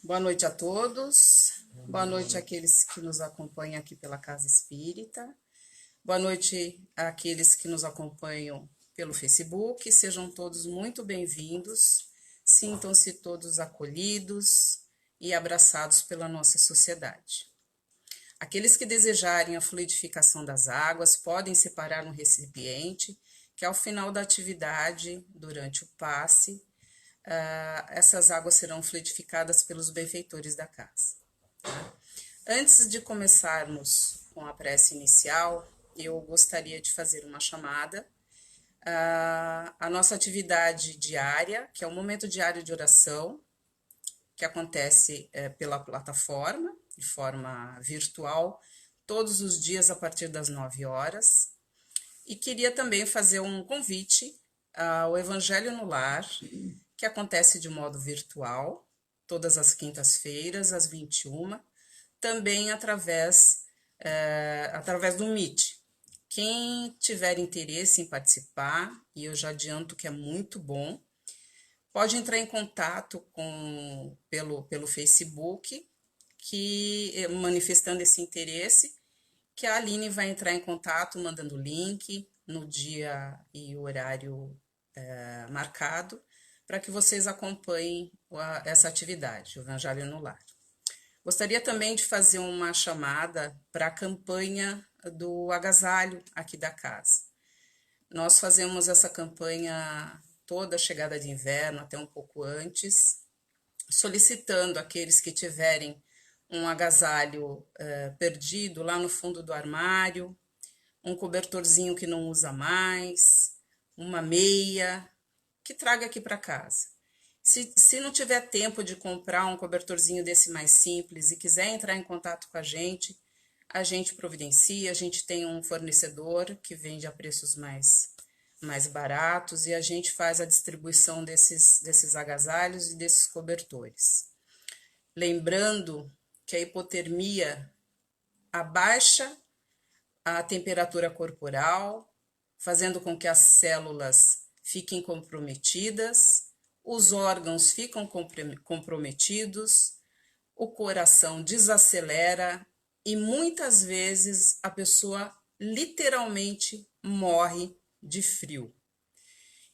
Boa noite a todos. Boa noite àqueles que nos acompanham aqui pela Casa Espírita. Boa noite àqueles que nos acompanham pelo Facebook. Sejam todos muito bem-vindos. Sintam-se todos acolhidos e abraçados pela nossa sociedade. Aqueles que desejarem a fluidificação das águas podem separar no recipiente, que ao final da atividade, durante o passe, essas águas serão fluidificadas pelos benfeitores da casa. Tá? Antes de começarmos com a prece inicial, eu gostaria de fazer uma chamada. A nossa atividade diária, que é o momento diário de oração, que acontece pela plataforma, de forma virtual, todos os dias a partir das 9 horas. E queria também fazer um convite ao Evangelho no Lar, que acontece de modo virtual, todas as quintas-feiras, às 21h, também através do Meet. Quem tiver interesse em participar, e eu já adianto que é muito bom, pode entrar em contato pelo Facebook, manifestando esse interesse, que a Aline vai entrar em contato, mandando o link no dia e horário marcado, para que vocês acompanhem essa atividade, o Evangelho no Lar. Gostaria também de fazer uma chamada para a campanha do agasalho aqui da casa. Nós fazemos essa campanha toda a chegada de inverno, até um pouco antes, solicitando aqueles que tiverem um agasalho perdido lá no fundo do armário, um cobertorzinho que não usa mais, uma meia, que traga aqui para casa. Se não tiver tempo de comprar um cobertorzinho desse mais simples e quiser entrar em contato com a gente providencia, a gente tem um fornecedor que vende a preços mais baratos e a gente faz a distribuição desses agasalhos e desses cobertores. Lembrando que a hipotermia abaixa a temperatura corporal, fazendo com que as células fiquem comprometidas, os órgãos ficam comprometidos, o coração desacelera e muitas vezes a pessoa literalmente morre de frio.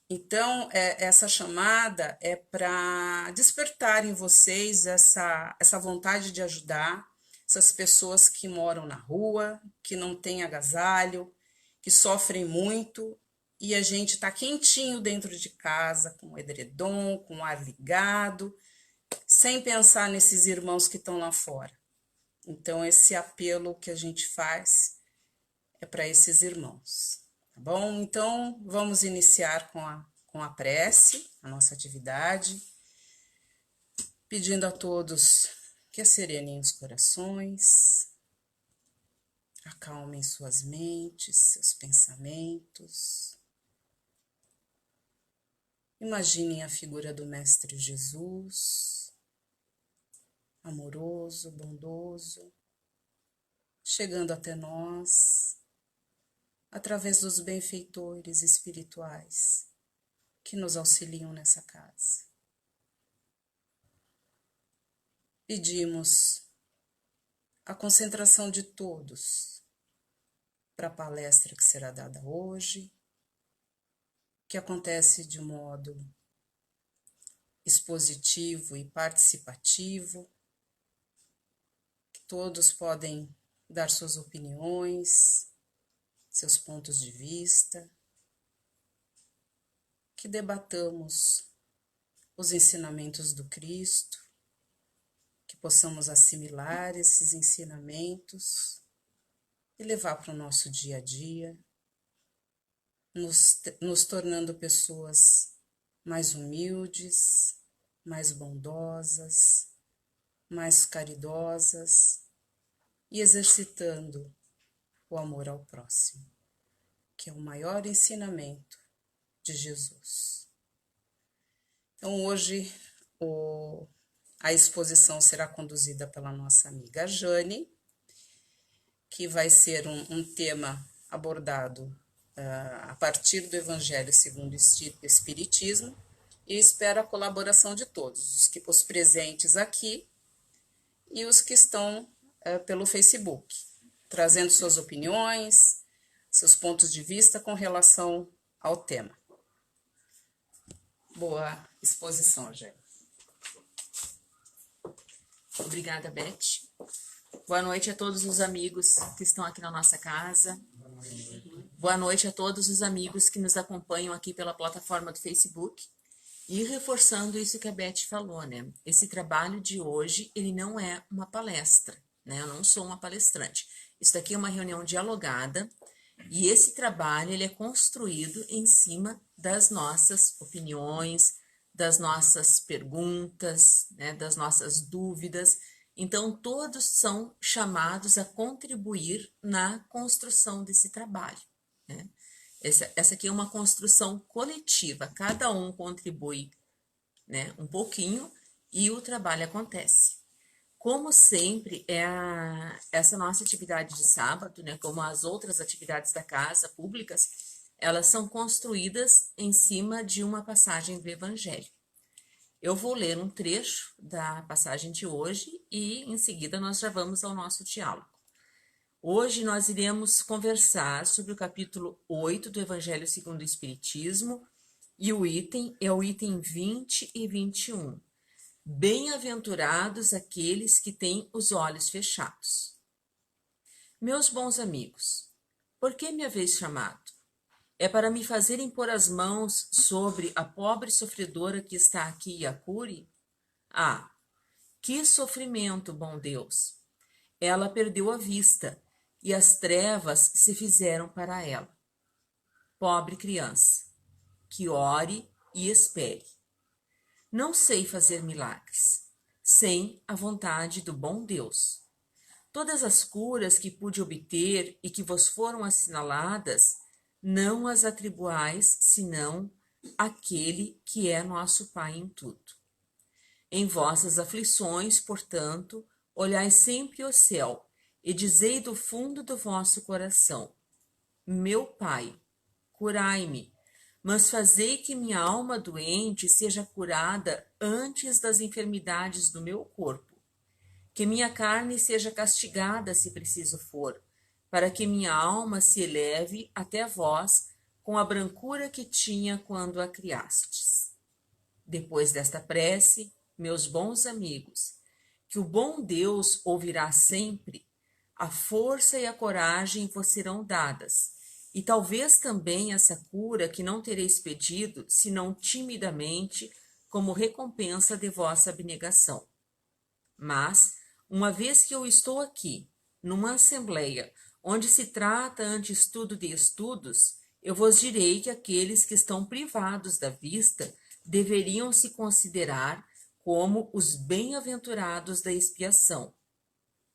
Então, essa chamada é para despertar em vocês essa vontade de ajudar essas pessoas que moram na rua, que não têm agasalho, que sofrem muito, e a gente está quentinho dentro de casa, com o edredom, com o ar ligado, sem pensar nesses irmãos que estão lá fora. Então, esse apelo que a gente faz é para esses irmãos, tá bom? Então, vamos iniciar com a prece, a nossa atividade, pedindo a todos que acerenem os corações, acalmem suas mentes, seus pensamentos. Imaginem a figura do Mestre Jesus, amoroso, bondoso, chegando até nós, através dos benfeitores espirituais que nos auxiliam nessa casa. Pedimos a concentração de todos para a palestra que será dada hoje, que acontece de modo expositivo e participativo, que todos podem dar suas opiniões, seus pontos de vista, que debatamos os ensinamentos do Cristo, que possamos assimilar esses ensinamentos e levar para o nosso dia a dia, nos tornando pessoas mais humildes, mais bondosas, mais caridosas e exercitando o amor ao próximo, que é o maior ensinamento de Jesus. Então, hoje, a exposição será conduzida pela nossa amiga Jane, que vai ser um tema abordado a partir do Evangelho segundo o Espiritismo, e espero a colaboração de todos, os presentes aqui e os que estão pelo Facebook, trazendo suas opiniões, seus pontos de vista com relação ao tema. Boa exposição, Gê. Obrigada, Beth. Boa noite a todos os amigos que estão aqui na nossa casa. Boa noite a todos os amigos que nos acompanham aqui pela plataforma do Facebook. E reforçando isso que a Beth falou, né? Esse trabalho de hoje, ele não é uma palestra, né? Eu não sou uma palestrante. Isso daqui é uma reunião dialogada e esse trabalho, ele é construído em cima das nossas opiniões, das nossas perguntas, né? Das nossas dúvidas. Então, todos são chamados a contribuir na construção desse trabalho, né? Essa aqui é uma construção coletiva, cada um contribui, né, um pouquinho e o trabalho acontece. Como sempre, essa nossa atividade de sábado, né, como as outras atividades da casa públicas, elas são construídas em cima de uma passagem do Evangelho. Eu vou ler um trecho da passagem de hoje e, em seguida, nós já vamos ao nosso diálogo. Hoje nós iremos conversar sobre o capítulo 8 do Evangelho segundo o Espiritismo e o item é o item 20 e 21. Bem-aventurados aqueles que têm os olhos fechados. Meus bons amigos, por que me haveis chamado? É para me fazerem pôr as mãos sobre a pobre sofredora que está aqui e a cure? Ah, que sofrimento, bom Deus! Ela perdeu a vista e as trevas se fizeram para ela. Pobre criança, que ore e espere. Não sei fazer milagres, sem a vontade do bom Deus. Todas as curas que pude obter e que vos foram assinaladas, não as atribuais, senão àquele que é nosso Pai em tudo. Em vossas aflições, portanto, olhai sempre o céu, e dizei do fundo do vosso coração: meu Pai, curai-me, mas fazei que minha alma doente seja curada antes das enfermidades do meu corpo, que minha carne seja castigada, se preciso for, para que minha alma se eleve até vós com a brancura que tinha quando a criastes. Depois desta prece, meus bons amigos, que o bom Deus ouvirá sempre, a força e a coragem vos serão dadas, e talvez também essa cura que não tereis pedido, senão timidamente, como recompensa de vossa abnegação. Mas, uma vez que eu estou aqui, numa assembleia, onde se trata antes tudo de estudos, eu vos direi que aqueles que estão privados da vista deveriam se considerar como os bem-aventurados da expiação.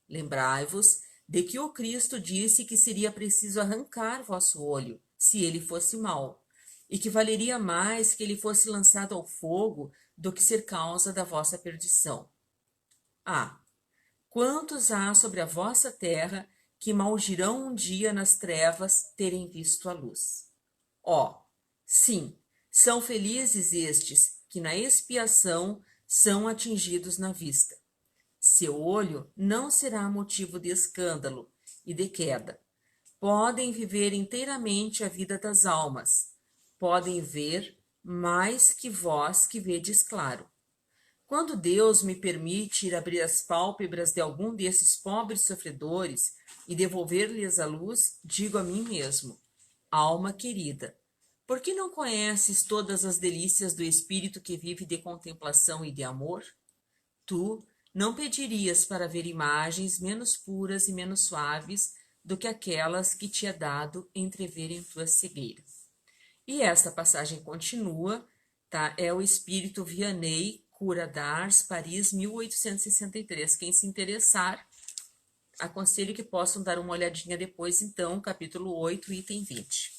Lembrai-vos de que o Cristo disse que seria preciso arrancar vosso olho, se ele fosse mau, e que valeria mais que ele fosse lançado ao fogo do que ser causa da vossa perdição. Ah, quantos há sobre a vossa terra que maldirão um dia nas trevas terem visto a luz? Ó, sim, são felizes estes que na expiação são atingidos na vista. Seu olho não será motivo de escândalo e de queda. Podem viver inteiramente a vida das almas. Podem ver mais que vós que vedes claro. Quando Deus me permite ir abrir as pálpebras de algum desses pobres sofredores e devolver-lhes a luz, digo a mim mesmo: alma querida, por que não conheces todas as delícias do espírito que vive de contemplação e de amor? Tu não pedirias para ver imagens menos puras e menos suaves do que aquelas que te é dado entrever em tua cegueira. E esta passagem continua, tá? É o Espírito Vianney, Cura d'Ars, Paris, 1863. Quem se interessar, aconselho que possam dar uma olhadinha depois, então, capítulo 8, item 20.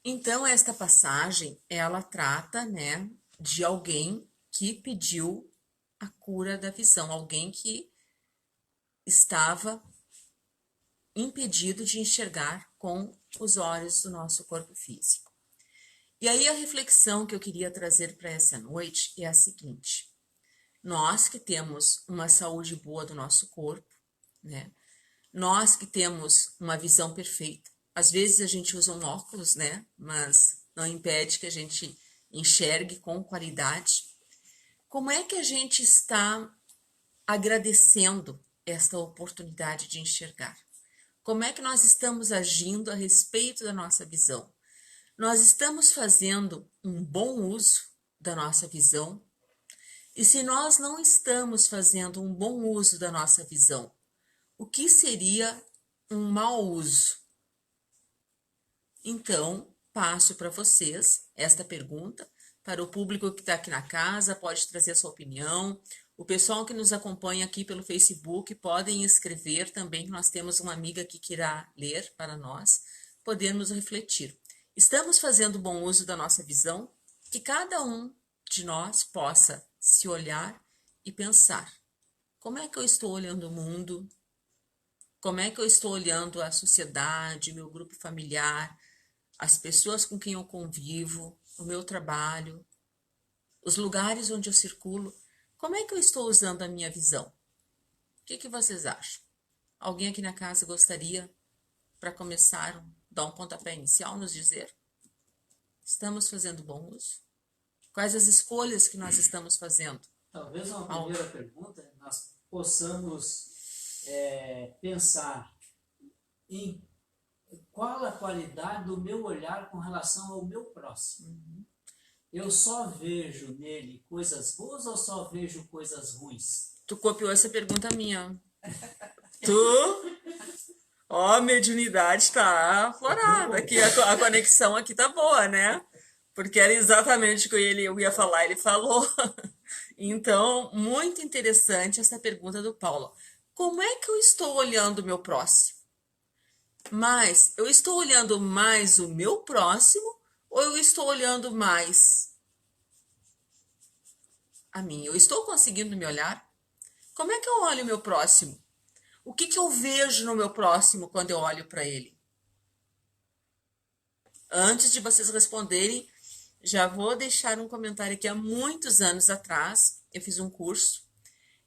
Então, esta passagem, ela trata, né, de alguém que pediu a cura da visão, alguém que estava impedido de enxergar com os olhos do nosso corpo físico. E aí a reflexão que eu queria trazer para essa noite é a seguinte: Nós que temos uma saúde boa do nosso corpo, né? Nós que temos uma visão perfeita. Às vezes a gente usa um óculos, né? Mas não impede que a gente enxergue com qualidade. Como é que a gente está agradecendo esta oportunidade de enxergar? Como é que nós estamos agindo a respeito da nossa visão? Nós estamos fazendo um bom uso da nossa visão? E se nós não estamos fazendo um bom uso da nossa visão, o que seria um mau uso? Então, passo para vocês esta pergunta. Para o público que está aqui na casa, pode trazer a sua opinião. O pessoal que nos acompanha aqui pelo Facebook podem escrever também. Nós temos uma amiga aqui que irá ler para nós, podermos refletir. Estamos fazendo bom uso da nossa visão? Que cada um de nós possa se olhar e pensar: como é que eu estou olhando o mundo? Como é que eu estou olhando a sociedade, o meu grupo familiar, as pessoas com quem eu convivo, o meu trabalho, os lugares onde eu circulo? Como é que eu estou usando a minha visão? O que vocês acham? Alguém aqui na casa gostaria, para começar, dar um pontapé inicial, nos dizer? Estamos fazendo bom uso? Quais as escolhas que nós estamos fazendo? Talvez uma primeira pergunta, nós possamos pensar em qual a qualidade do meu olhar com relação ao meu próximo. Eu só vejo nele coisas boas ou só vejo coisas ruins? Tu copiou essa pergunta minha. Tu? Ó, a mediunidade tá aflorada aqui, a conexão aqui tá boa, né? Porque era exatamente o que eu ia falar, ele falou. Então, muito interessante essa pergunta do Paulo. Como é que eu estou olhando o meu próximo? Mas eu estou olhando mais o meu próximo ou eu estou olhando mais a mim? Eu estou conseguindo me olhar? Como é que eu olho o meu próximo? O que eu vejo no meu próximo quando eu olho para ele? Antes de vocês responderem, já vou deixar um comentário aqui. Há muitos anos atrás, eu fiz um curso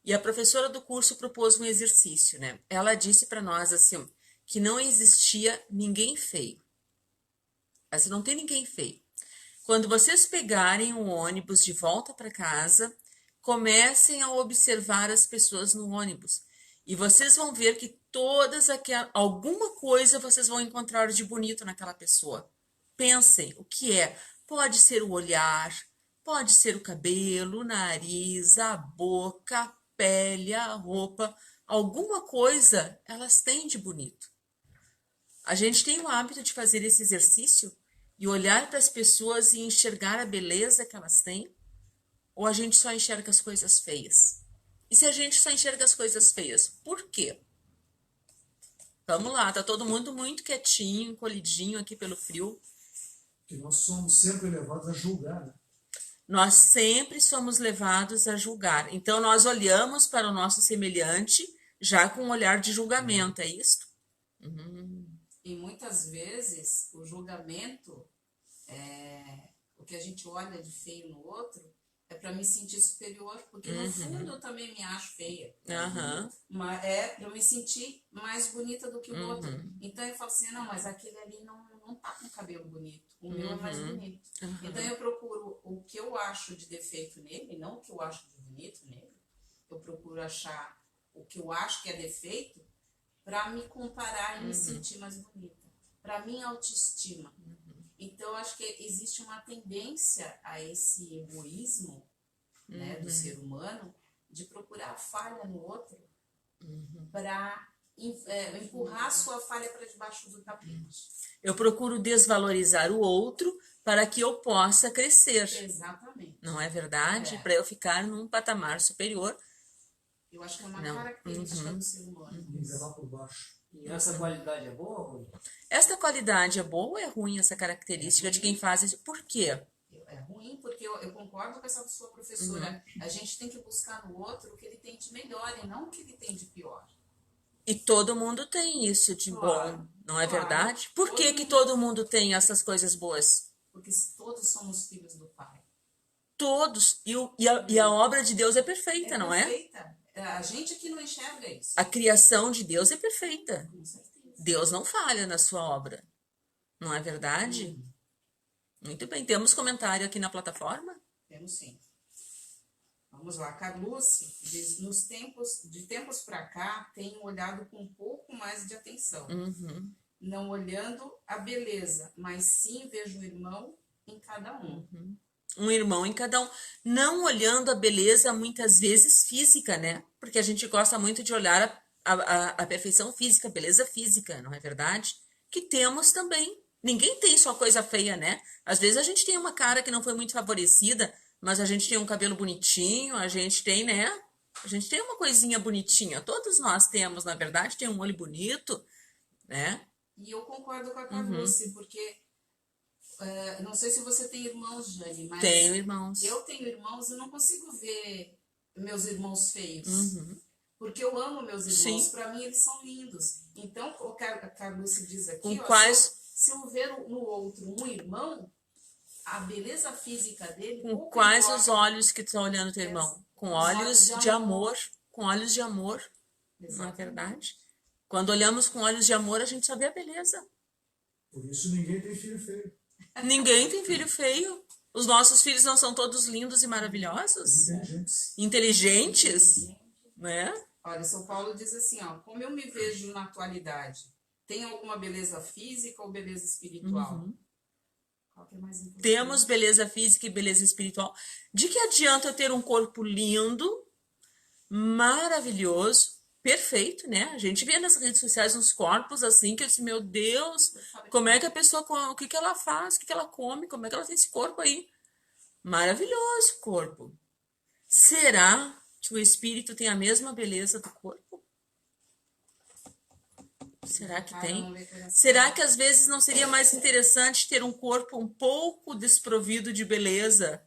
e a professora do curso propôs um exercício, né? Ela disse para nós assim, que não existia ninguém feio. Mas não tem ninguém feio. Quando vocês pegarem o ônibus de volta para casa, comecem a observar as pessoas no ônibus. E vocês vão ver que alguma coisa vocês vão encontrar de bonito naquela pessoa. Pensem, o que é? Pode ser o olhar, pode ser o cabelo, o nariz, a boca, a pele, a roupa. Alguma coisa elas têm de bonito. A gente tem o hábito de fazer esse exercício e olhar para as pessoas e enxergar a beleza que elas têm? Ou a gente só enxerga as coisas feias? E se a gente só enxerga as coisas feias, por quê? Vamos lá, tá todo mundo muito quietinho, encolhidinho aqui pelo frio. Que nós somos sempre levados a julgar, né? Nós sempre somos levados a julgar. Então, nós olhamos para o nosso semelhante já com um olhar de julgamento, é isso? E muitas vezes o julgamento, o que a gente olha de feio no outro, é para me sentir superior, porque no fundo eu também me acho feia. Mas é para eu me sentir mais bonita do que o outro. Então eu falo assim, não, mas aquele ali não tá com cabelo bonito, o meu é mais bonito. Então eu procuro o que eu acho de defeito nele, não o que eu acho de bonito nele. Eu procuro achar o que eu acho que é defeito para me comparar e me sentir mais bonita. Para minha autoestima. Então, acho que existe uma tendência a esse egoísmo, né, do ser humano, de procurar a falha no outro para empurrar a sua falha para debaixo do tapete. Eu procuro desvalorizar o outro para que eu possa crescer. Exatamente. Não é verdade? Para eu ficar num patamar superior. Eu acho que é uma característica do ser humano. Nivelar por baixo. E essa qualidade é boa, Rui? Esta qualidade é boa ou é ruim, essa característica de quem faz isso? Por quê? É ruim porque eu concordo com essa sua professora. A gente tem que buscar no outro o que ele tem de melhor e não o que ele tem de pior. E todo mundo tem isso de bom, não é verdade? Por que Todo todo mundo tem essas coisas boas? Porque todos somos filhos do Pai. Todos. E a obra de Deus é perfeita, não é? perfeita. A gente aqui não enxerga isso. A criação de Deus é perfeita. Com certeza. Deus não falha na sua obra. Não é verdade? Muito bem. Temos comentário aqui na plataforma? Temos sim. Vamos lá. Carluce diz, de tempos para cá, tenho olhado com um pouco mais de atenção. Uhum. Não olhando a beleza, mas sim vejo o irmão em cada um. Um irmão em cada um. Não olhando a beleza, muitas vezes, física, né? Porque a gente gosta muito de olhar a perfeição física, a beleza física, não é verdade? Que temos também. Ninguém tem só coisa feia, né? Às vezes a gente tem uma cara que não foi muito favorecida, mas a gente tem um cabelo bonitinho, a gente tem, né? A gente tem uma coisinha bonitinha. Todos nós temos, na verdade, tem um olho bonito, né? E eu concordo com a Carluce, porque não sei se você tem irmãos, Jane, mas Tenho irmãos. eu tenho irmãos e não consigo ver meus irmãos feios. Porque eu amo meus irmãos, Sim. para mim eles são lindos. Então, o que a Carluce diz aqui, Com ó, quais- se eu ver no outro um irmão, a beleza física dele... Com pouco quais importa. os olhos que estão olhando teu irmão? Com olhos de amor. Com olhos de amor, não é Exatamente. verdade? Quando olhamos com olhos de amor, a gente só vê a beleza. Por isso ninguém tem filho feio. Ninguém tem filho feio. Os nossos filhos não são todos lindos e maravilhosos? Inteligentes. Inteligentes, né? Olha, São Paulo diz assim, ó, como eu me vejo na atualidade, tem alguma beleza física ou beleza espiritual? Qual que é mais importante? Temos beleza física e beleza espiritual. De que adianta eu ter um corpo lindo, maravilhoso, perfeito, né? A gente vê nas redes sociais uns corpos assim que eu disse, meu Deus, como é que a pessoa, o que que ela faz, o que que ela come, como é que ela tem esse corpo aí? Maravilhoso corpo. Será que o espírito tem a mesma beleza do corpo? Será que tem? Será que às vezes não seria mais interessante ter um corpo um pouco desprovido de beleza?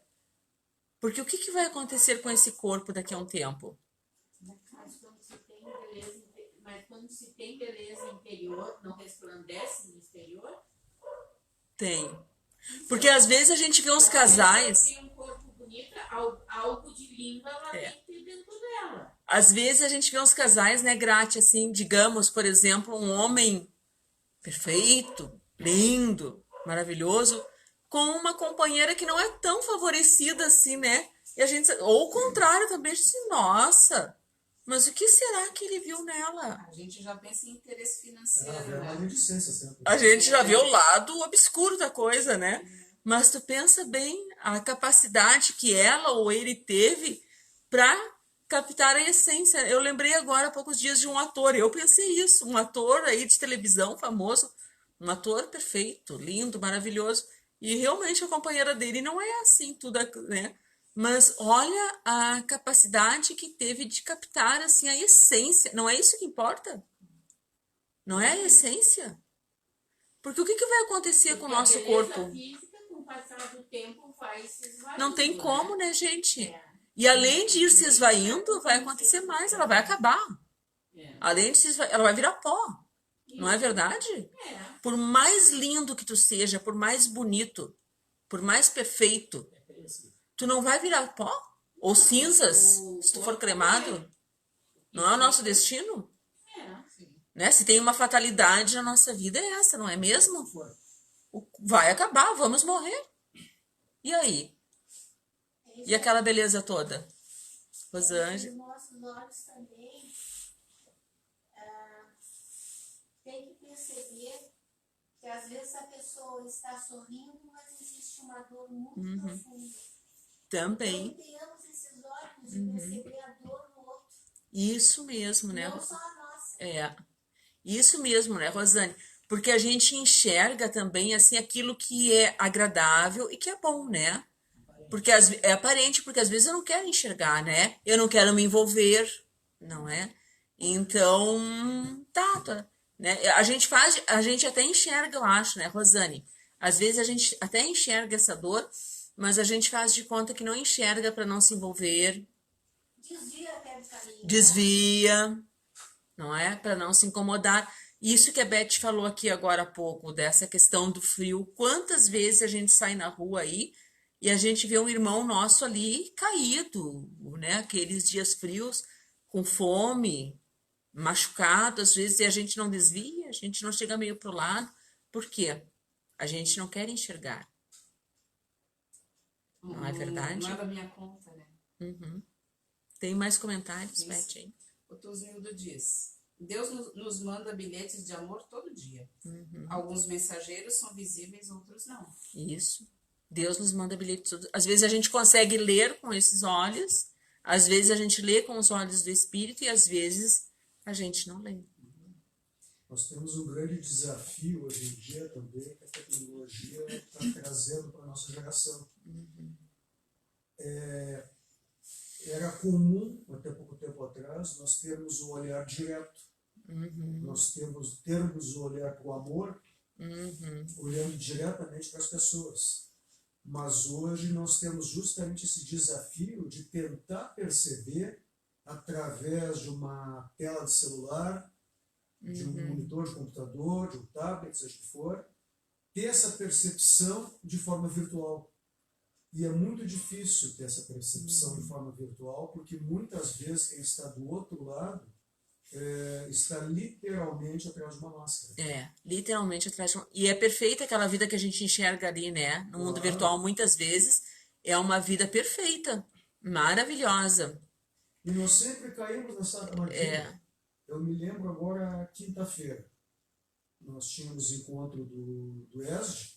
Porque o que que vai acontecer com esse corpo daqui a um tempo? Mas quando se tem beleza interior, não resplandece no exterior? Tem. Porque às vezes a gente vê uns casais. Se tem um corpo bonito, algo de lindo ela tem dentro dela. Às vezes a gente vê uns casais, né, grátis, assim, digamos, por exemplo, um homem perfeito, lindo, maravilhoso, com uma companheira que não é tão favorecida assim, né? E a gente, ou o contrário também, a gente diz, nossa, mas o que será que ele viu nela? A gente já pensa em interesse Ela financeiro, vê uma né? maledicência sempre. A gente já vê o lado obscuro da coisa, né? Mas tu pensa bem a capacidade que ela ou ele teve para captar a essência. Eu lembrei agora há poucos dias de um ator, eu pensei isso, um ator aí de televisão famoso, um ator perfeito, lindo, maravilhoso, e realmente a companheira dele não é assim tudo, né? Mas olha a capacidade que teve de captar assim a essência. Não é isso que importa? Não é a essência? Porque o que que vai acontecer com o nosso corpo? A física, com o passar do tempo, vai se esvaindo. Não tem como, né, gente? É. E além de ir se esvaindo, vai acontecer mais, ela vai acabar. Além de se esvaindo, ela vai virar pó. Não é verdade? Por mais lindo que tu seja, por mais bonito, por mais perfeito, tu não vai virar pó? Ou cinzas, se tu for cremado? Não é o nosso destino? Né? Se tem uma fatalidade na nossa vida, é essa, não é mesmo? Vai acabar, vamos morrer. E aí? E aquela beleza toda? Rosângela? Os nossos olhos também tem que perceber que às vezes a pessoa está sorrindo, mas existe uma dor muito profunda. Também. Então tenhamos esses olhos de perceber a dor no outro, Isso mesmo, né? não só a nossa. É. Isso mesmo, né, Rosane? Porque a gente enxerga também, assim, aquilo que é agradável e que é bom, né? Porque é aparente, porque às vezes eu não quero enxergar, né? Eu não quero me envolver, não é? Então, tá, né? A gente até enxerga, eu acho, né, Rosane? Às vezes a gente até enxerga essa dor, mas a gente faz de conta que não enxerga para não se envolver, Desvia até do caminho. desvia, não é? Para não se incomodar. Isso que a Beth falou aqui agora há pouco, dessa questão do frio. Quantas vezes a gente sai na rua aí e a gente vê um irmão nosso ali caído, né? Aqueles dias frios, com fome, machucado, às vezes, e a gente não desvia, a gente não chega meio pro lado. Por quê? A gente não quer enxergar. Não é verdade? Não é da minha conta, né? Tem mais comentários, Isso. Beth, aí? O Tuzildo diz: Deus nos manda bilhetes de amor todo dia. Alguns mensageiros são visíveis, outros não. Isso. Deus nos manda bilhetes. Às vezes a gente consegue ler com esses olhos, às vezes a gente lê com os olhos do Espírito e às vezes a gente não lê. Nós temos um grande desafio hoje em dia também, que a tecnologia está trazendo para a nossa geração. Era comum, até pouco tempo atrás, nós termos um olhar direto. Nós termos o olhar para o amor, olhando diretamente para as pessoas. Mas hoje nós temos justamente esse desafio de tentar perceber, através de uma tela de celular, de um monitor de computador, de um tablet, seja o que for, ter essa percepção de forma virtual. E é muito difícil ter essa percepção de forma virtual, porque muitas vezes quem está do outro lado está literalmente atrás de uma máscara. Literalmente atrás de uma... E é perfeita aquela vida que a gente enxerga ali, né? No mundo virtual, muitas vezes, é uma vida perfeita, maravilhosa. E nós sempre caímos nessa armadilha. Eu me lembro agora, quinta-feira, nós tínhamos encontro do ESD,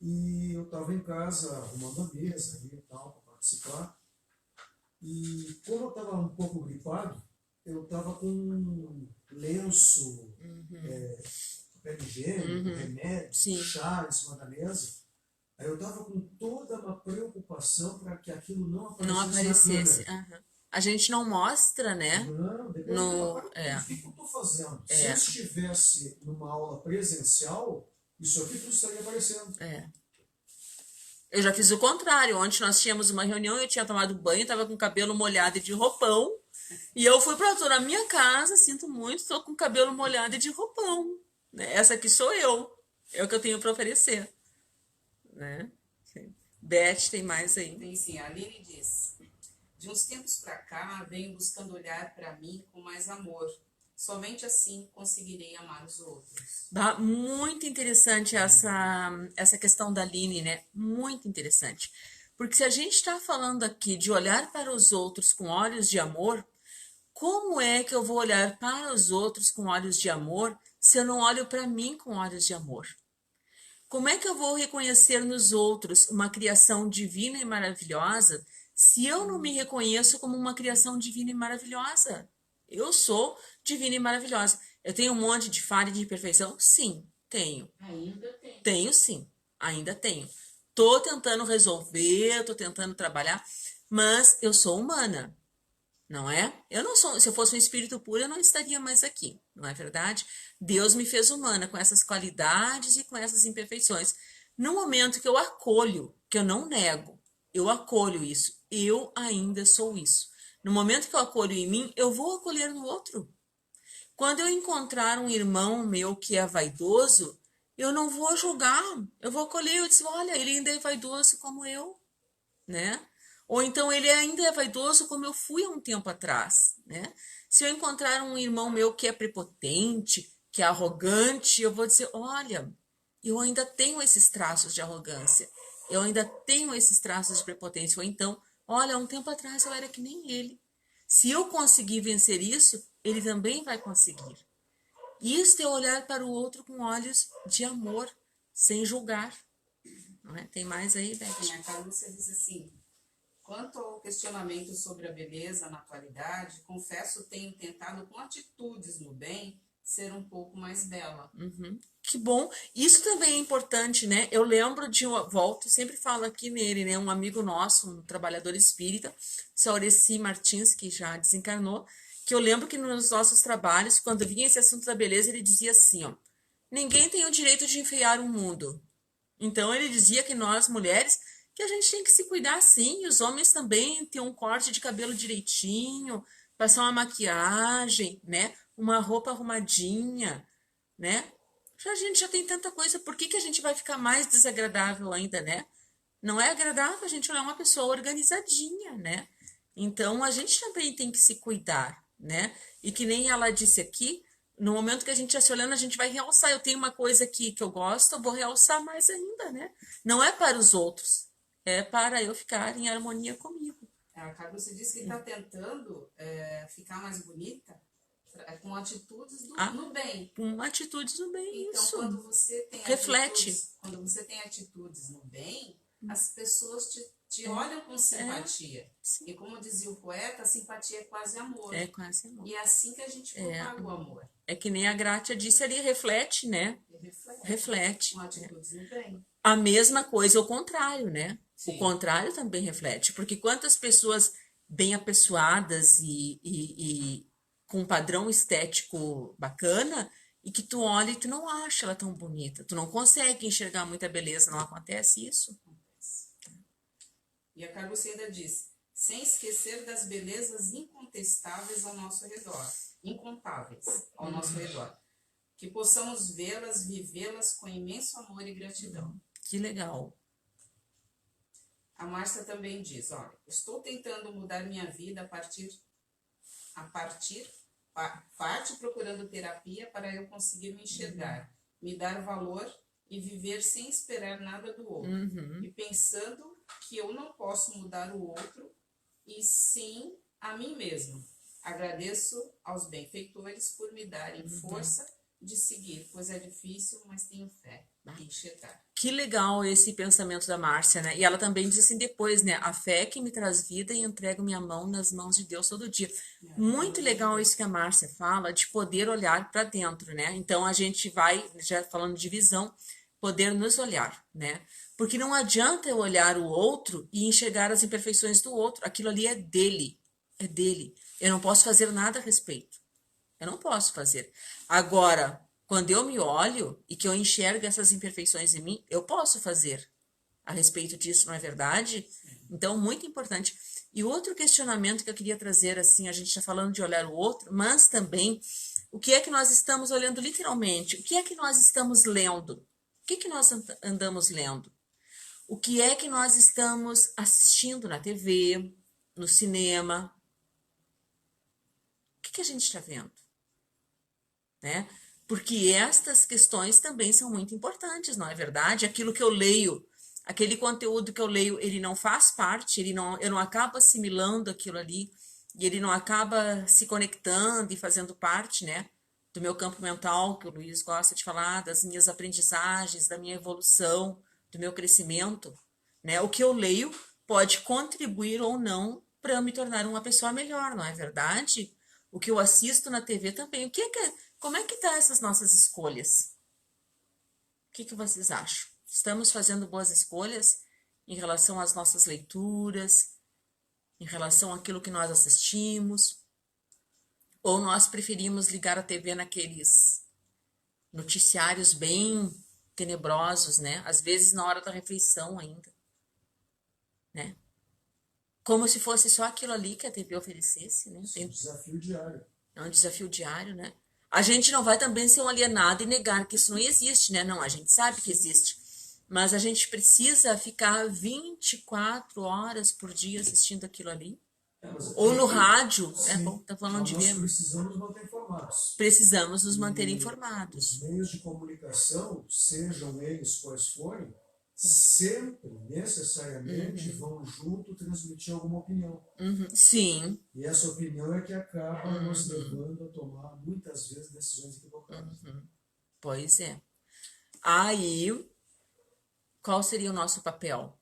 e eu estava em casa arrumando a mesa ali e tal, para participar. E como eu estava um pouco gripado, eu estava com um lenço, papel higiênico, remédio, chá em cima da mesa. Aí eu estava com toda uma preocupação para que aquilo não aparecesse na câmera. A gente não mostra, né? Não, depois o que eu estou fazendo? Se eu estivesse numa aula presencial, isso aqui tudo estaria aparecendo. Eu já fiz o contrário. Ontem nós tínhamos uma reunião, eu tinha tomado banho, estava com o cabelo molhado e de roupão. E eu fui tô na minha casa, sinto muito, estou com o cabelo molhado e de roupão. Né? Essa aqui sou eu. É o que eu tenho para oferecer. Né? Beth, tem mais aí? Tem sim. A Aline diz: de uns tempos para cá, venho buscando olhar para mim com mais amor. Somente assim conseguirei amar os outros. Muito interessante essa questão da Aline, né? Muito interessante. Porque se a gente está falando aqui de olhar para os outros com olhos de amor, como é que eu vou olhar para os outros com olhos de amor se eu não olho para mim com olhos de amor? Como é que eu vou reconhecer nos outros uma criação divina e maravilhosa se eu não me reconheço como uma criação divina e maravilhosa? Eu sou divina e maravilhosa. Eu tenho um monte de falha e de imperfeição? Sim, tenho. Ainda tem. Tenho sim, ainda tenho. Tô tentando resolver, tô tentando trabalhar, mas eu sou humana, não é? Eu não sou, se eu fosse um espírito puro, eu não estaria mais aqui, não é verdade? Deus me fez humana com essas qualidades e com essas imperfeições. No momento que eu acolho, que eu não nego, eu acolho isso, eu ainda sou isso. No momento que eu acolho em mim, eu vou acolher no outro. Quando eu encontrar um irmão meu que é vaidoso, eu não vou julgar, eu vou acolher, eu disse, olha, ele ainda é vaidoso como eu, né? Ou então ele ainda é vaidoso como eu fui há um tempo atrás, né? Se eu encontrar um irmão meu que é prepotente, que é arrogante, eu vou dizer, olha, eu ainda tenho esses traços de arrogância, eu ainda tenho esses traços de prepotência, ou então, olha, há um tempo atrás eu era que nem ele. Se eu conseguir vencer isso, ele também vai conseguir. Isto é olhar para o outro com olhos de amor, sem julgar. Não é? Tem mais aí, Beth? A Carlúcia diz assim: quanto ao questionamento sobre a beleza na atualidade, confesso tenho tentado com atitudes no bem ser um pouco mais bela. Que bom. Isso também é importante, né? Eu lembro de uma volta, sempre falo aqui nele, né? Um amigo nosso, um trabalhador espírita, Saureci Martins, que já desencarnou, que eu lembro que nos nossos trabalhos, quando vinha esse assunto da beleza, ele dizia assim, ó, ninguém tem o direito de enfeiar o mundo. Então ele dizia que nós, mulheres, que a gente tem que se cuidar sim, e os homens também ter um corte de cabelo direitinho, passar uma maquiagem, né? Uma roupa arrumadinha, né? A gente já tem tanta coisa, por que a gente vai ficar mais desagradável ainda, né? Não é agradável a gente olhar uma pessoa organizadinha, né? Então, a gente também tem que se cuidar, né? E que nem ela disse aqui, no momento que a gente está se olhando, a gente vai realçar. Eu tenho uma coisa aqui que eu gosto, eu vou realçar mais ainda, né? Não é para os outros, é para eu ficar em harmonia comigo. A Carla, você disse que está tentando ficar mais bonita com atitudes no bem. Com atitudes do bem, Então, isso. quando você tem Reflete. quando você tem atitudes no bem, as pessoas te olham com simpatia. Sim. E como dizia o poeta, a simpatia é quase amor. É quase amor. E é assim que a gente propaga o amor. É que nem a Grátia disse ali, reflete, né? Reflete. Com atitudes no bem. A mesma coisa, o contrário, né? Sim. O contrário também reflete. Porque quantas pessoas bem apessoadas e com um padrão estético bacana e que tu olha e tu não acha ela tão bonita. Tu não consegue enxergar muita beleza, não acontece isso? E a Carlos ainda diz, sem esquecer das belezas incontestáveis ao nosso redor, incontáveis ao nosso redor, que possamos vê-las, vivê-las com imenso amor e gratidão. Que legal. A Márcia também diz, olha, estou tentando mudar minha vida parte procurando terapia para eu conseguir me enxergar, me dar valor e viver sem esperar nada do outro. E pensando que eu não posso mudar o outro e sim a mim mesmo. Agradeço aos benfeitores por me darem força de seguir, pois é difícil, mas tenho fé em enxergar. Que legal esse pensamento da Márcia, né? E ela também diz assim depois, né? A fé que me traz vida e entrego minha mão nas mãos de Deus todo dia. Muito legal isso que a Márcia fala, de poder olhar para dentro, né? Então a gente vai, já falando de visão, poder nos olhar, né? Porque não adianta eu olhar o outro e enxergar as imperfeições do outro. Aquilo ali é dele, é dele. Eu não posso fazer nada a respeito. Eu não posso fazer. Agora, quando eu me olho e que eu enxergo essas imperfeições em mim, eu posso fazer a respeito disso, não é verdade? Então, muito importante. E outro questionamento que eu queria trazer, assim, a gente está falando de olhar o outro, mas também o que é que nós estamos olhando literalmente? O que é que nós estamos lendo? O que é que nós andamos lendo? O que é que nós estamos assistindo na TV, no cinema? O que a gente está vendo? Né? Porque estas questões também são muito importantes, não é verdade? Aquilo que eu leio, aquele conteúdo que eu leio, ele não faz parte, eu não acabo assimilando aquilo ali, e ele não acaba se conectando e fazendo parte, né, do meu campo mental, que o Luiz gosta de falar, das minhas aprendizagens, da minha evolução, do meu crescimento, né? O que eu leio pode contribuir ou não para me tornar uma pessoa melhor, não é verdade? O que eu assisto na TV também. Como é que tá essas nossas escolhas? O que vocês acham? Estamos fazendo boas escolhas em relação às nossas leituras, em relação àquilo que nós assistimos? Ou nós preferimos ligar a TV naqueles noticiários bem tenebrosos, né? Às vezes na hora da refeição ainda, né? Como se fosse só aquilo ali que a TV oferecesse, né? É um desafio diário. É um desafio diário, né? A gente não vai também ser um alienado e negar que isso não existe, né? Não, a gente sabe que existe. Mas a gente precisa ficar 24 horas por dia assistindo aquilo ali. Ou no rádio. Sim, É bom, tá falando de ver. Nós precisamos manter informados. Precisamos nos manter informados. Os meios de comunicação, sejam eles quais forem, sempre, necessariamente, vão junto transmitir alguma opinião. Sim. E essa opinião é que acaba nos levando a tomar, muitas vezes, decisões equivocadas. Pois é. Aí, qual seria o nosso papel?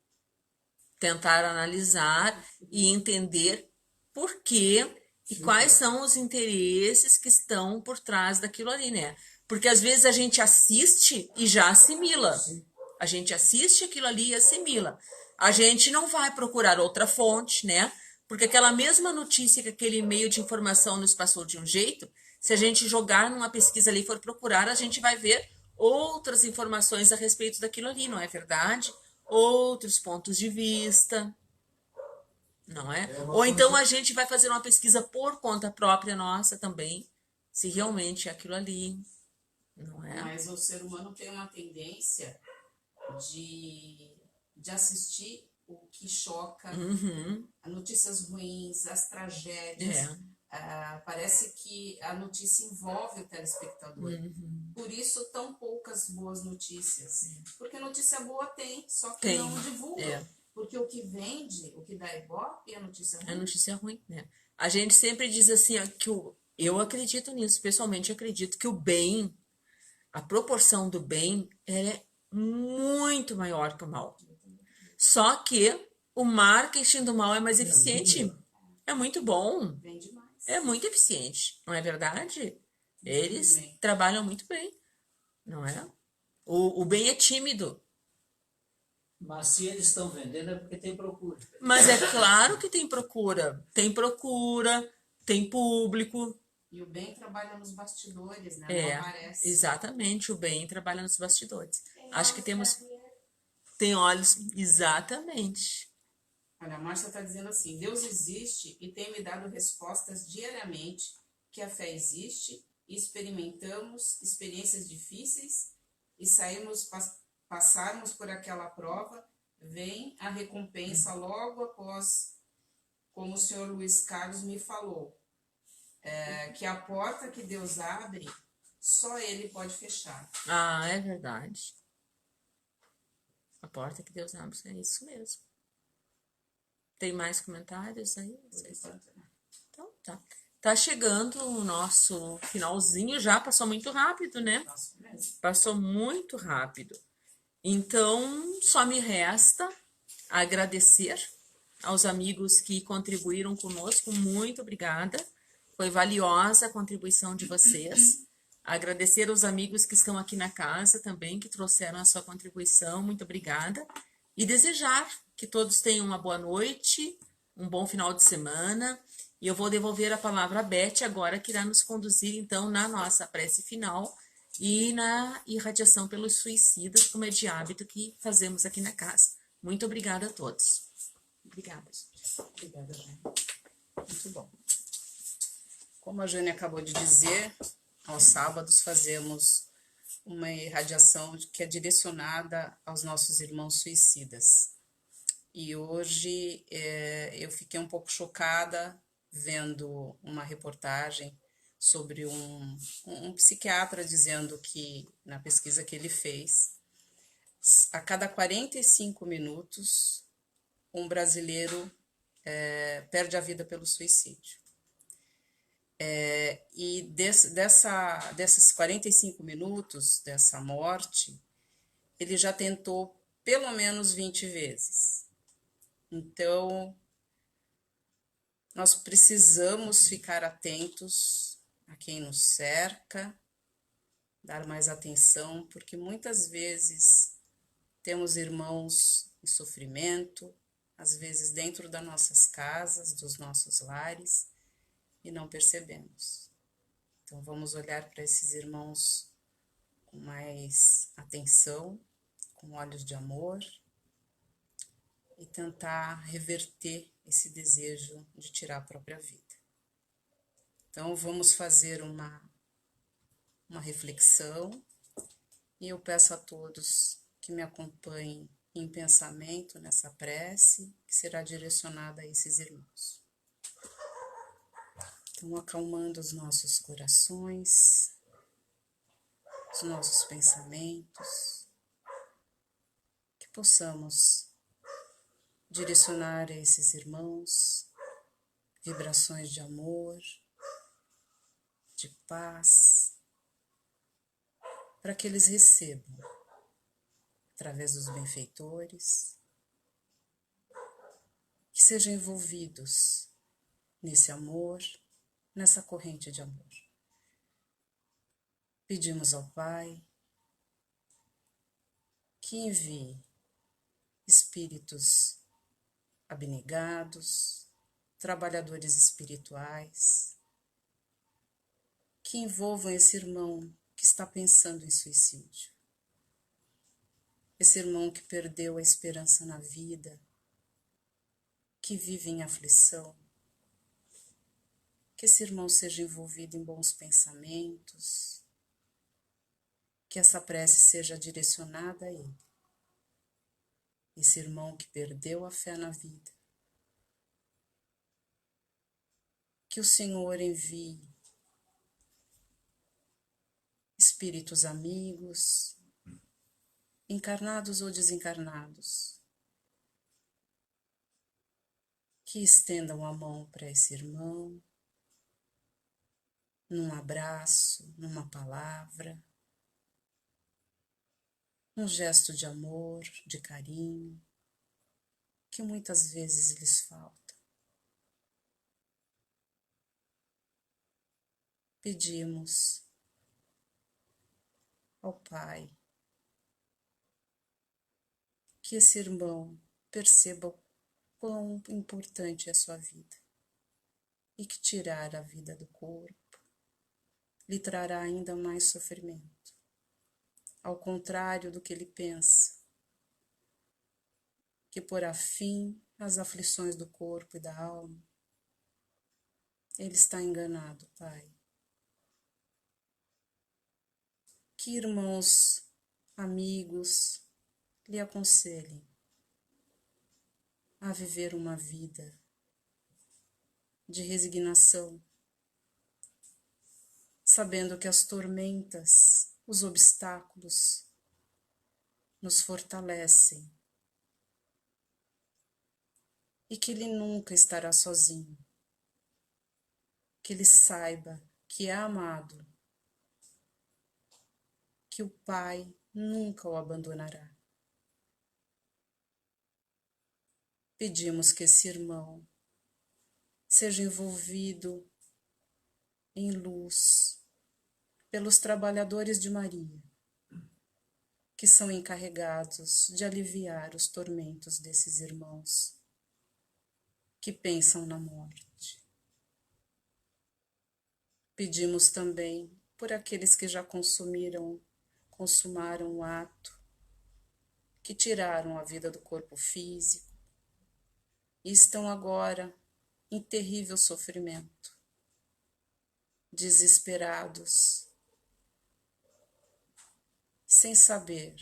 Tentar analisar e entender por quê e quais são os interesses que estão por trás daquilo ali, né? Porque às vezes a gente assiste e já assimila. Sim. A gente assiste aquilo ali e assimila. A gente não vai procurar outra fonte, né? Porque aquela mesma notícia que aquele meio de informação nos passou de um jeito, se a gente jogar numa pesquisa ali e for procurar, a gente vai ver outras informações a respeito daquilo ali, não é verdade? Outros pontos de vista, não é? Ou então a gente vai fazer uma pesquisa por conta própria nossa também, se realmente é aquilo ali, não é? Mas o ser humano tem uma tendência de de assistir o que choca, Uhum. notícias ruins, as tragédias. Parece que a notícia envolve o telespectador. Uhum. Por isso, tão poucas boas notícias. Porque notícia boa tem, só que Tem. não divulga. É. Porque o que vende, o que dá ibope é notícia ruim. É notícia ruim, né? A gente sempre diz assim, ó, que eu acredito nisso, pessoalmente acredito que o bem, a proporção do bem, ela é muito maior que o mal. Só que o marketing do mal é mais eficiente. É muito bom. Vem demais. É muito eficiente, não é verdade? Eles bem. trabalham muito bem, não é? O bem é tímido. Mas se eles estão vendendo é porque tem procura. Mas é claro que tem procura. Tem procura, tem público. E o bem trabalha nos bastidores, né? É, Não aparece. exatamente, o bem trabalha nos bastidores. Tem Acho que olhos temos. pra ver. Tem olhos, exatamente. Olha, a Márcia está dizendo assim: Deus existe e tem me dado respostas diariamente que a fé existe e experimentamos experiências difíceis e passarmos por aquela prova, vem a recompensa logo após, como o senhor Luiz Carlos me falou, que a porta que Deus abre, só Ele pode fechar. Ah, é verdade. A porta que Deus abre, é isso mesmo. Tem mais comentários aí? Então, tá. Tá chegando o nosso finalzinho já, passou muito rápido, né? Passou muito rápido. Então, só me resta agradecer aos amigos que contribuíram conosco. Muito obrigada. Foi valiosa a contribuição de vocês. Agradecer aos amigos que estão aqui na casa também, que trouxeram a sua contribuição. Muito obrigada. E desejar que todos tenham uma boa noite, um bom final de semana. E eu vou devolver a palavra à Beth agora, que irá nos conduzir, então, na nossa prece final e na irradiação pelos suicidas, como é de hábito que fazemos aqui na casa. Muito obrigada a todos. Obrigada, gente. Obrigada, Jane. Muito bom. Como a Jane acabou de dizer, aos sábados fazemos uma irradiação que é direcionada aos nossos irmãos suicidas. E hoje eu fiquei um pouco chocada vendo uma reportagem sobre um psiquiatra dizendo que, na pesquisa que ele fez, a cada 45 minutos, um brasileiro perde a vida pelo suicídio. E desses 45 minutos dessa morte, ele já tentou pelo menos 20 vezes. Então, nós precisamos ficar atentos a quem nos cerca, dar mais atenção, porque muitas vezes temos irmãos em sofrimento, às vezes dentro das nossas casas, dos nossos lares, e não percebemos. Então, vamos olhar para esses irmãos com mais atenção, com olhos de amor, e tentar reverter esse desejo de tirar a própria vida. Então, vamos fazer uma reflexão, e eu peço a todos que me acompanhem em pensamento nessa prece, que será direcionada a esses irmãos. Então, acalmando os nossos corações, os nossos pensamentos, que possamos direcionar a esses irmãos vibrações de amor, de paz, para que eles recebam, através dos benfeitores, que sejam envolvidos nesse amor, nessa corrente de amor. Pedimos ao Pai que envie espíritos abnegados, trabalhadores espirituais, que envolvam esse irmão que está pensando em suicídio, esse irmão que perdeu a esperança na vida, que vive em aflição, que esse irmão seja envolvido em bons pensamentos, que essa prece seja direcionada a ele. esse irmão que perdeu a fé na vida. Que o Senhor envie espíritos amigos, encarnados ou desencarnados, que estendam a mão para esse irmão, num abraço, numa palavra, um gesto de amor, de carinho, que muitas vezes lhes falta. Pedimos ao Pai que esse irmão perceba o quão importante é a sua vida e que tirar a vida do corpo lhe trará ainda mais sofrimento, ao contrário do que ele pensa, que porá fim às aflições do corpo e da alma. Ele está enganado, Pai. Que irmãos, amigos, lhe aconselhem a viver uma vida de resignação, sabendo que as tormentas, os obstáculos nos fortalecem e que ele nunca estará sozinho, que ele saiba que é amado, que o Pai nunca o abandonará. Pedimos que esse irmão seja envolvido em luz pelos trabalhadores de Maria, que são encarregados de aliviar os tormentos desses irmãos que pensam na morte. Pedimos também por aqueles que já consumaram o ato, que tiraram a vida do corpo físico e estão agora em terrível sofrimento, desesperados, sem saber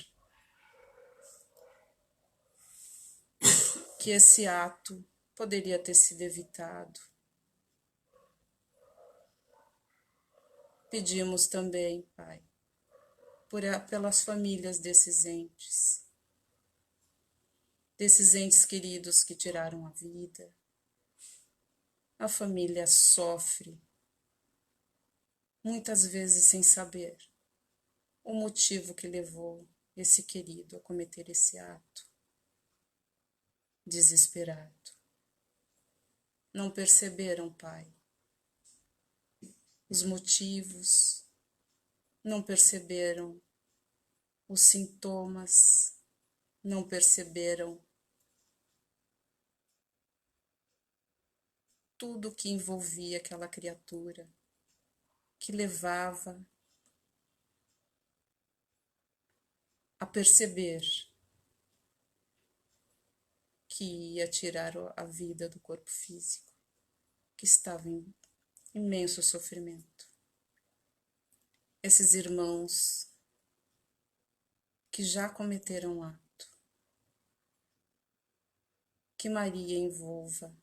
que esse ato poderia ter sido evitado. Pedimos também, Pai, pelas famílias desses entes queridos que tiraram a vida. A família sofre, muitas vezes sem saber o motivo que levou esse querido a cometer esse ato. Desesperado. Não perceberam, Pai, os motivos, não perceberam os sintomas, não perceberam tudo que envolvia aquela criatura, que levava a perceber que ia tirar a vida do corpo físico, que estava em imenso sofrimento. Esses irmãos que já cometeram ato, que Maria envolva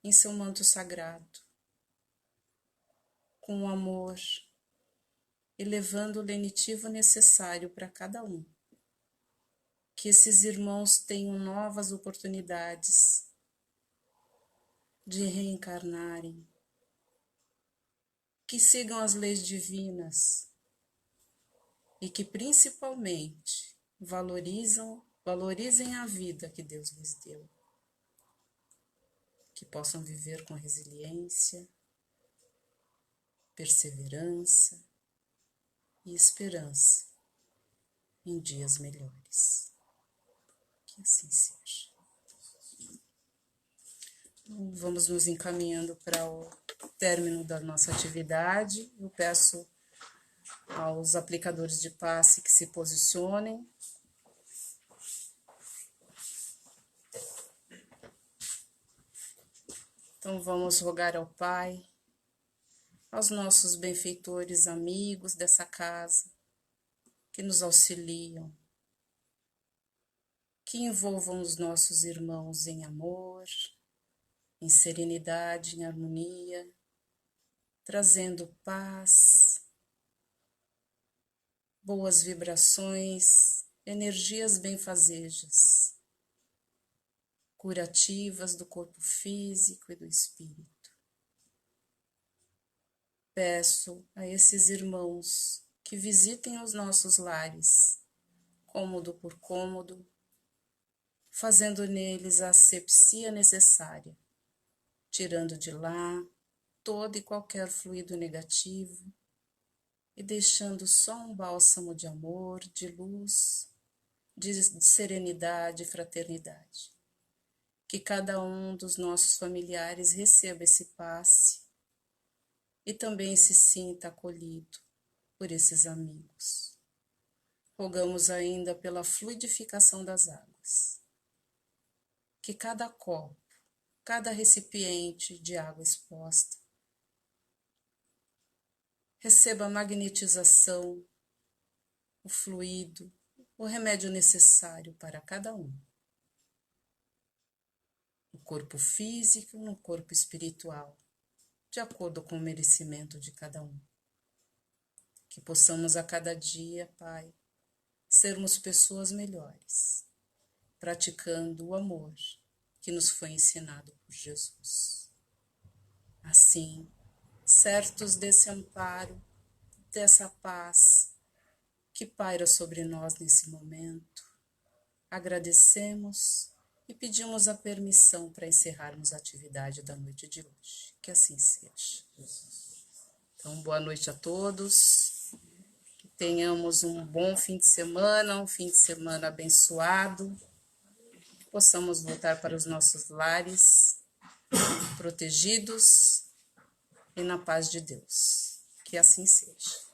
em seu manto sagrado, com o amor, elevando o lenitivo necessário para cada um. Que esses irmãos tenham novas oportunidades de reencarnarem, que sigam as leis divinas e que principalmente valorizem a vida que Deus lhes deu, que possam viver com resiliência, perseverança e esperança em dias melhores. Que assim seja. Vamos nos encaminhando para o término da nossa atividade. Eu peço aos aplicadores de passe que se posicionem. Então vamos rogar ao Pai, aos nossos benfeitores amigos dessa casa, que nos auxiliam que envolvam os nossos irmãos em amor, em serenidade, em harmonia, trazendo paz, boas vibrações, energias benfazejas, curativas do corpo físico e do espírito. Peço a esses irmãos que visitem os nossos lares, cômodo por cômodo, fazendo neles a asepsia necessária, tirando de lá todo e qualquer fluido negativo e deixando só um bálsamo de amor, de luz, de serenidade e fraternidade. Que cada um dos nossos familiares receba esse passe e também se sinta acolhido por esses amigos. Rogamos ainda pela fluidificação das águas. Que cada copo, cada recipiente de água exposta receba a magnetização, o fluido, o remédio necessário para cada um. No corpo físico, no corpo espiritual, de acordo com o merecimento de cada um. Que possamos a cada dia, Pai, sermos pessoas melhores, praticando o amor que nos foi ensinado por Jesus. Assim, certos desse amparo, dessa paz que paira sobre nós nesse momento, agradecemos e pedimos a permissão para encerrarmos a atividade da noite de hoje. Que assim seja. Então, boa noite a todos. Que tenhamos um bom fim de semana, um fim de semana abençoado. Que possamos voltar para os nossos lares, protegidos e na paz de Deus. Que assim seja.